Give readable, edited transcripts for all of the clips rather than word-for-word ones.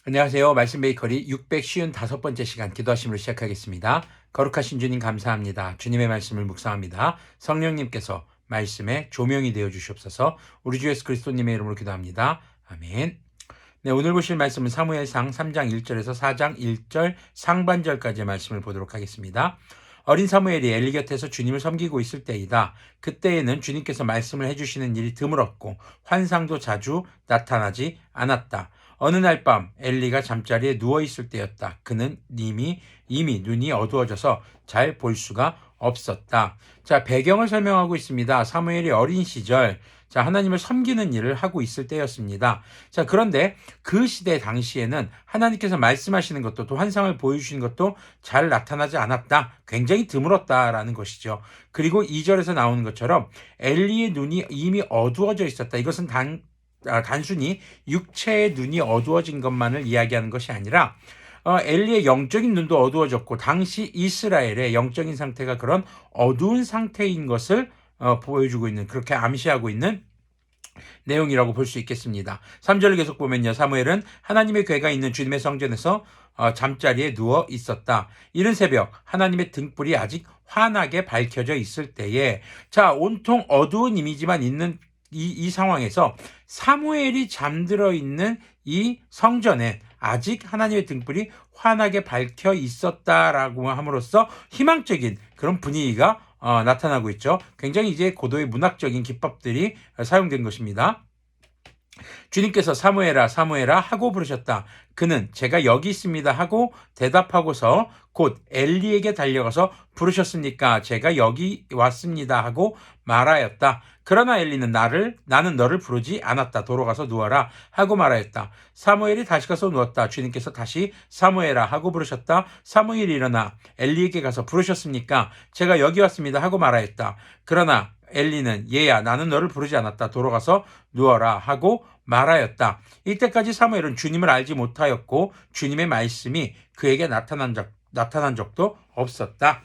안녕하세요. 말씀 베이커리 655번째 시간 기도하심으로 시작하겠습니다. 거룩하신 주님 감사합니다. 주님의 말씀을 묵상합니다. 성령님께서 말씀에 조명이 되어 주시옵소서. 우리 주 예수 그리스도님의 이름으로 기도합니다. 아멘. 네, 오늘 보실 말씀은 사무엘상 3장 1절에서 4장 1절 상반절까지의 말씀을 보도록 하겠습니다. 어린 사무엘이 엘리 곁에서 주님을 섬기고 있을 때이다. 그때에는 주님께서 말씀을 해주시는 일이 드물었고 환상도 자주 나타나지 않았다. 어느 날 밤 엘리가 잠자리에 누워있을 때였다. 그는 이미 눈이 어두워져서 잘 볼 수가 없었다. 자, 배경을 설명하고 있습니다. 사무엘이 어린 시절, 하나님을 섬기는 일을 하고 있을 때였습니다. 자, 그런데 그 시대 당시에는 하나님께서 말씀하시는 것도 또 환상을 보여주시는 것도 잘 나타나지 않았다. 굉장히 드물었다라는 것이죠. 그리고 2절에서 나오는 것처럼 엘리의 눈이 이미 어두워져 있었다. 이것은 단순히 육체의 눈이 어두워진 것만을 이야기하는 것이 아니라 엘리의 영적인 눈도 어두워졌고 당시 이스라엘의 영적인 상태가 그런 어두운 상태인 것을 보여주고 있는, 그렇게 암시하고 있는 내용이라고 볼 수 있겠습니다. 3절을 계속 보면요. 사무엘은 하나님의 궤가 있는 주님의 성전에서 잠자리에 누워 있었다. 이른 새벽 하나님의 등불이 아직 환하게 밝혀져 있을 때에, 온통 어두운 이미지만 있는 이 상황에서 사무엘이 잠들어 있는 이 성전에 아직 하나님의 등불이 환하게 밝혀 있었다라고 함으로써 희망적인 그런 분위기가 나타나고 있죠. 굉장히 이제 고도의 문학적인 기법들이 사용된 것입니다. 주님께서 사무엘아 사무엘아 하고 부르셨다. 그는 제가 여기 있습니다 하고 대답하고서 곧 엘리에게 달려가서 부르셨습니까? 제가 여기 왔습니다 하고 말하였다. 그러나 엘리는 나는 너를 부르지 않았다. 돌아가서 누워라 하고 말하였다. 사무엘이 다시 가서 누웠다. 주님께서 다시 사무엘아 하고 부르셨다. 사무엘이 일어나 엘리에게 가서 부르셨습니까? 제가 여기 왔습니다 하고 말하였다. 그러나 엘리는 얘야 나는 너를 부르지 않았다. 돌아가서 누워라 하고 말하였다. 이때까지 사무엘은 주님을 알지 못하였고 주님의 말씀이 그에게 나타난 적도 없었다.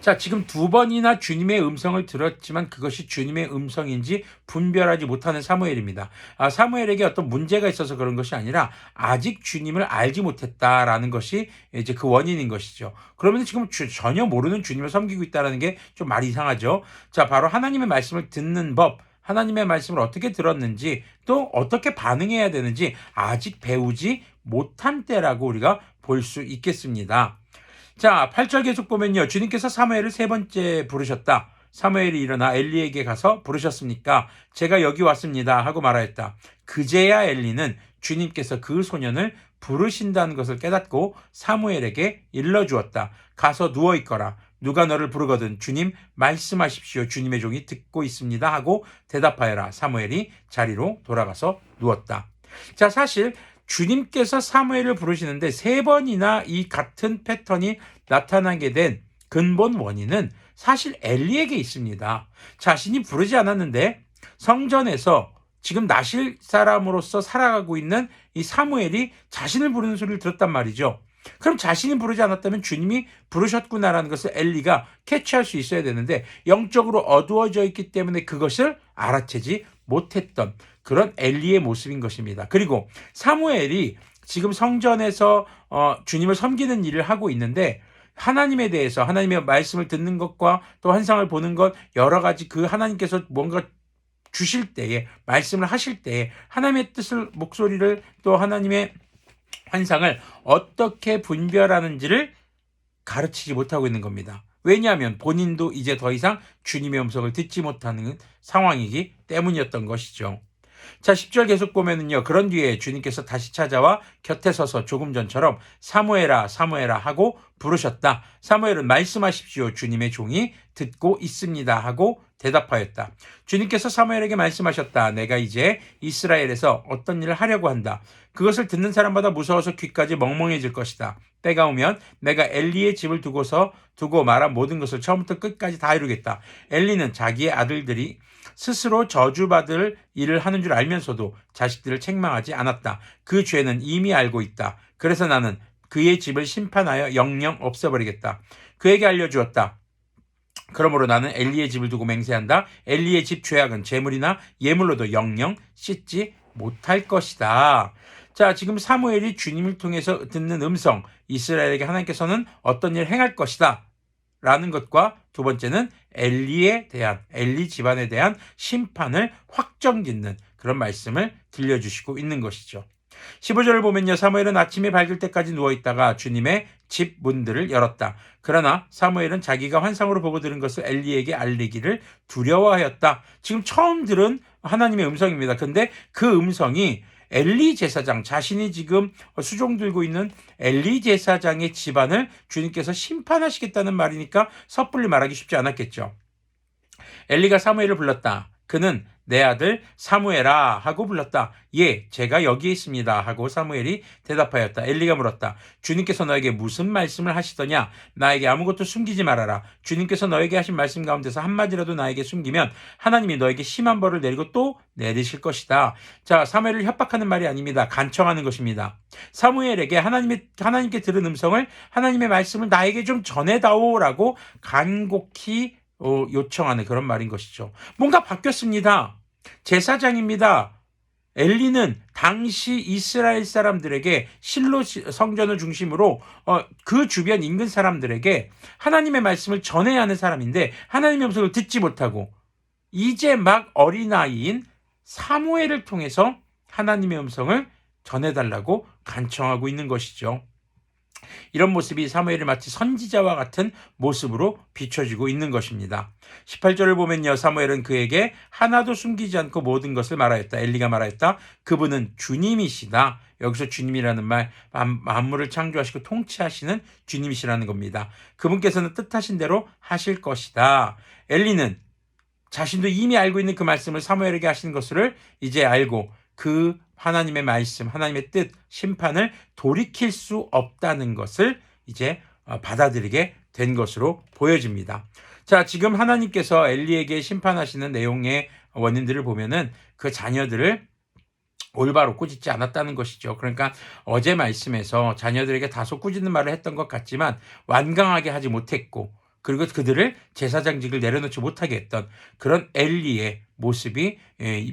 자, 지금 두 번이나 주님의 음성을 들었지만 그것이 주님의 음성인지 분별하지 못하는 사무엘입니다. 사무엘에게 어떤 문제가 있어서 그런 것이 아니라 아직 주님을 알지 못했다라는 것이 이제 그 원인인 것이죠. 그러면 지금 전혀 모르는 주님을 섬기고 있다는 게 좀 말이 이상하죠. 자, 바로 하나님의 말씀을 듣는 법, 하나님의 말씀을 어떻게 들었는지 또 어떻게 반응해야 되는지 아직 배우지 못한 때라고 우리가 볼 수 있겠습니다. 자, 8절 계속 보면요. 주님께서 사무엘을 세 번째 부르셨다. 사무엘이 일어나 엘리에게 가서 부르셨습니까? 제가 여기 왔습니다 하고 말하였다. 그제야 엘리는 주님께서 그 소년을 부르신다는 것을 깨닫고 사무엘에게 일러주었다. 가서 누워있거라. 누가 너를 부르거든 주님 말씀하십시오. 주님의 종이 듣고 있습니다 하고 대답하여라. 사무엘이 자리로 돌아가서 누웠다. 자, 사실 주님께서 사무엘을 부르시는데 세 번이나 이 같은 패턴이 나타나게 된 근본 원인은 사실 엘리에게 있습니다. 자신이 부르지 않았는데 성전에서 지금 나실 사람으로서 살아가고 있는 이 사무엘이 자신을 부르는 소리를 들었단 말이죠. 그럼 자신이 부르지 않았다면 주님이 부르셨구나라는 것을 엘리가 캐치할 수 있어야 되는데 영적으로 어두워져 있기 때문에 그것을 알아채지 못했던 그런 엘리의 모습인 것입니다. 그리고 사무엘이 지금 성전에서 주님을 섬기는 일을 하고 있는데 하나님에 대해서 하나님의 말씀을 듣는 것과 또 환상을 보는 것 여러 가지 그 하나님께서 뭔가 주실 때에 말씀을 하실 때에 하나님의 뜻을 목소리를 또 하나님의 환상을 어떻게 분별하는지를 가르치지 못하고 있는 겁니다. 왜냐하면 본인도 이제 더 이상 주님의 음성을 듣지 못하는 상황이기 때문이었던 것이죠. 자, 10절 계속 보면은요. 그런 뒤에 주님께서 다시 찾아와 곁에 서서 조금 전처럼 사무엘아 사무엘아 하고 부르셨다. 사무엘은 말씀하십시오. 주님의 종이 듣고 있습니다 하고 대답하였다. 주님께서 사무엘에게 말씀하셨다. 내가 이제 이스라엘에서 어떤 일을 하려고 한다. 그것을 듣는 사람마다 무서워서 귀까지 멍멍해질 것이다. 때가 오면 내가 엘리의 집을 두고 말한 모든 것을 처음부터 끝까지 다 이루겠다. 엘리는 자기의 아들들이 스스로 저주받을 일을 하는 줄 알면서도 자식들을 책망하지 않았다. 그 죄는 이미 알고 있다. 그래서 나는 그의 집을 심판하여 영영 없애버리겠다. 그에게 알려주었다. 그러므로 나는 엘리의 집을 두고 맹세한다. 엘리의 집 죄악은 재물이나 예물로도 영영 씻지 못할 것이다. 자, 지금 사무엘이 주님을 통해서 듣는 음성, 이스라엘에게 하나님께서는 어떤 일을 행할 것이다 라는 것과 두 번째는 엘리 집안에 대한 심판을 확정짓는 그런 말씀을 들려주시고 있는 것이죠. 15절을 보면요. 사무엘은 아침이 밝을 때까지 누워있다가 주님의 집 문들을 열었다. 그러나 사무엘은 자기가 환상으로 보고 들은 것을 엘리에게 알리기를 두려워하였다. 지금 처음 들은 하나님의 음성입니다. 근데 그 음성이 엘리 제사장, 자신이 지금 수종 들고 있는 엘리 제사장의 집안을 주님께서 심판하시겠다는 말이니까 섣불리 말하기 쉽지 않았겠죠. 엘리가 사무엘을 불렀다. 그는 내 아들 사무엘아 하고 불렀다. 예, 제가 여기에 있습니다 하고 사무엘이 대답하였다. 엘리가 물었다. 주님께서 너에게 무슨 말씀을 하시더냐? 나에게 아무것도 숨기지 말아라. 주님께서 너에게 하신 말씀 가운데서 한마디라도 나에게 숨기면 하나님이 너에게 심한 벌을 내리고 또 내리실 것이다. 자, 사무엘을 협박하는 말이 아닙니다. 간청하는 것입니다. 사무엘에게 하나님께 들은 음성을, 하나님의 말씀을 나에게 좀 전해다오라고 간곡히 요청하는 그런 말인 것이죠. 뭔가 바뀌었습니다. 제사장입니다. 엘리는 당시 이스라엘 사람들에게 실로 성전을 중심으로 그 주변 인근 사람들에게 하나님의 말씀을 전해야 하는 사람인데 하나님의 음성을 듣지 못하고 이제 막 어린아이인 사무엘을 통해서 하나님의 음성을 전해달라고 간청하고 있는 것이죠. 이런 모습이 사무엘이 마치 선지자와 같은 모습으로 비춰지고 있는 것입니다. 18절을 보면요. 사무엘은 그에게 하나도 숨기지 않고 모든 것을 말하였다. 엘리가 말하였다. 그분은 주님이시다. 여기서 주님이라는 말, 만물을 창조하시고 통치하시는 주님이시라는 겁니다. 그분께서는 뜻하신 대로 하실 것이다. 엘리는 자신도 이미 알고 있는 그 말씀을 사무엘에게 하시는 것을 이제 알고 그 하나님의 말씀, 하나님의 뜻, 심판을 돌이킬 수 없다는 것을 이제 받아들이게 된 것으로 보여집니다. 자, 지금 하나님께서 엘리에게 심판하시는 내용의 원인들을 보면은 그 자녀들을 올바로 꾸짖지 않았다는 것이죠. 그러니까 어제 말씀에서 자녀들에게 다소 꾸짖는 말을 했던 것 같지만 완강하게 하지 못했고 그리고 그들을 제사장직을 내려놓지 못하게 했던 그런 엘리의 모습이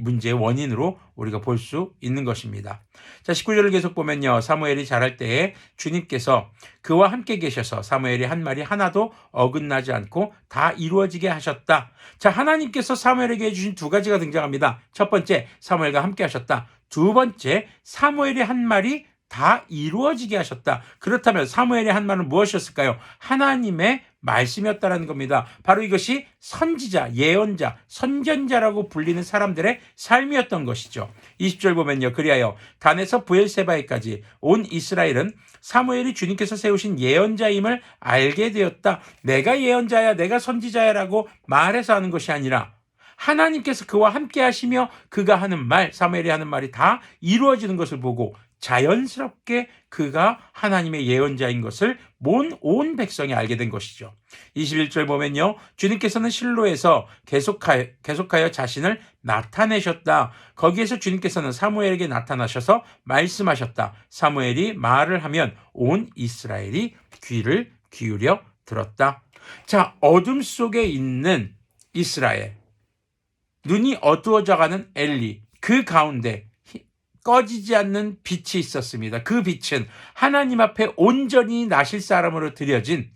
문제의 원인으로 우리가 볼 수 있는 것입니다. 자, 19절을 계속 보면요. 사무엘이 자랄 때에 주님께서 그와 함께 계셔서 사무엘이 한 말이 하나도 어긋나지 않고 다 이루어지게 하셨다. 자, 하나님께서 사무엘에게 해주신 두 가지가 등장합니다. 첫 번째, 사무엘과 함께 하셨다. 두 번째, 사무엘이 한 말이 다 이루어지게 하셨다. 그렇다면 사무엘이 한 말은 무엇이었을까요? 하나님의 말씀이었다는 겁니다. 바로 이것이 선지자, 예언자, 선견자라고 불리는 사람들의 삶이었던 것이죠. 20절 보면요. 그리하여 단에서 브엘세바에까지 온 이스라엘은 사무엘이 주님께서 세우신 예언자임을 알게 되었다. 내가 예언자야, 내가 선지자야 라고 말해서 하는 것이 아니라 하나님께서 그와 함께 하시며 그가 하는 말, 사무엘이 하는 말이 다 이루어지는 것을 보고 자연스럽게 그가 하나님의 예언자인 것을 온 백성이 알게 된 것이죠. 21절 보면요. 주님께서는 실로에서 계속하여 자신을 나타내셨다. 거기에서 주님께서는 사무엘에게 나타나셔서 말씀하셨다. 사무엘이 말을 하면 온 이스라엘이 귀를 기울여 들었다. 자, 어둠 속에 있는 이스라엘, 눈이 어두워져가는 엘리, 그 가운데 꺼지지 않는 빛이 있었습니다. 그 빛은 하나님 앞에 온전히 나실 사람으로 드려진,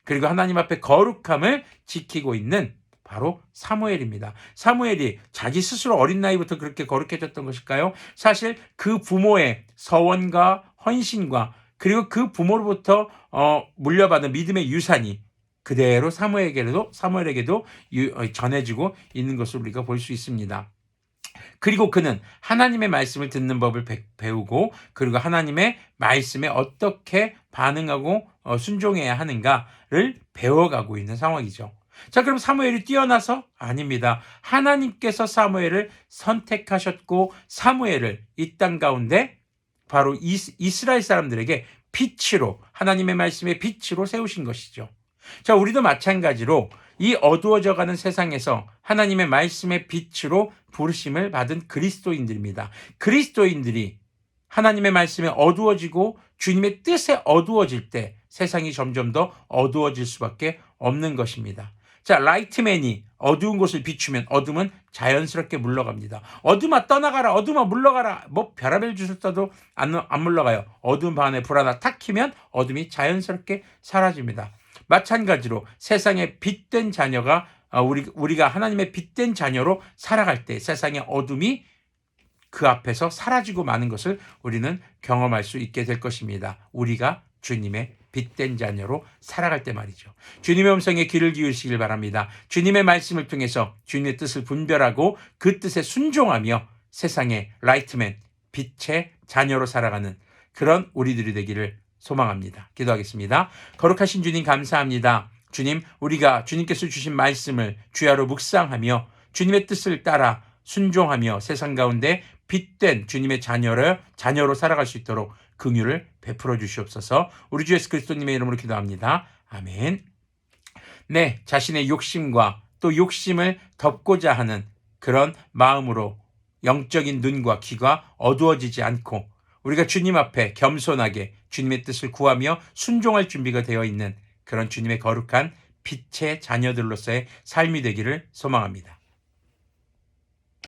그리고 하나님 앞에 거룩함을 지키고 있는 바로 사무엘입니다. 사무엘이 자기 스스로 어린 나이부터 그렇게 거룩해졌던 것일까요? 사실 그 부모의 서원과 헌신과 그리고 그 부모로부터 물려받은 믿음의 유산이 그대로 사무엘에게도 전해지고 있는 것을 우리가 볼 수 있습니다. 그리고 그는 하나님의 말씀을 듣는 법을 배우고 그리고 하나님의 말씀에 어떻게 반응하고 순종해야 하는가를 배워가고 있는 상황이죠. 자, 그럼 사무엘이 뛰어나서? 아닙니다. 하나님께서 사무엘을 선택하셨고 사무엘을 이 땅 가운데 바로 이스라엘 사람들에게 빛으로, 하나님의 말씀의 빛으로 세우신 것이죠. 자, 우리도 마찬가지로 이 어두워져가는 세상에서 하나님의 말씀의 빛으로 부르심을 받은 그리스도인들입니다. 그리스도인들이 하나님의 말씀에 어두워지고 주님의 뜻에 어두워질 때 세상이 점점 더 어두워질 수밖에 없는 것입니다. 자, 라이트맨이 어두운 곳을 비추면 어둠은 자연스럽게 물러갑니다. 어둠아 떠나가라, 어둠아 물러가라. 뭐 별의별 짓을 써도 안 물러가요. 어두운 방 안에 불 하나 탁 켜면 어둠이 자연스럽게 사라집니다. 마찬가지로 세상에 빛된 자녀가 우리가 하나님의 빛된 자녀로 살아갈 때 세상의 어둠이 그 앞에서 사라지고 마는 것을 우리는 경험할 수 있게 될 것입니다. 우리가 주님의 빛된 자녀로 살아갈 때 말이죠. 주님의 음성에 귀를 기울이시길 바랍니다. 주님의 말씀을 통해서 주님의 뜻을 분별하고 그 뜻에 순종하며 세상의 라이트맨, 빛의 자녀로 살아가는 그런 우리들이 되기를 소망합니다. 기도하겠습니다. 거룩하신 주님 감사합니다. 주님, 우리가 주님께서 주신 말씀을 주야로 묵상하며 주님의 뜻을 따라 순종하며 세상 가운데 빛된 주님의 자녀로 살아갈 수 있도록 긍휼을 베풀어 주시옵소서. 우리 주 예수 그리스도님의 이름으로 기도합니다. 아멘. 네, 자신의 욕심과 또 욕심을 덮고자 하는 그런 마음으로 영적인 눈과 귀가 어두워지지 않고 우리가 주님 앞에 겸손하게 주님의 뜻을 구하며 순종할 준비가 되어 있는 그런 주님의 거룩한 빛의 자녀들로서의 삶이 되기를 소망합니다.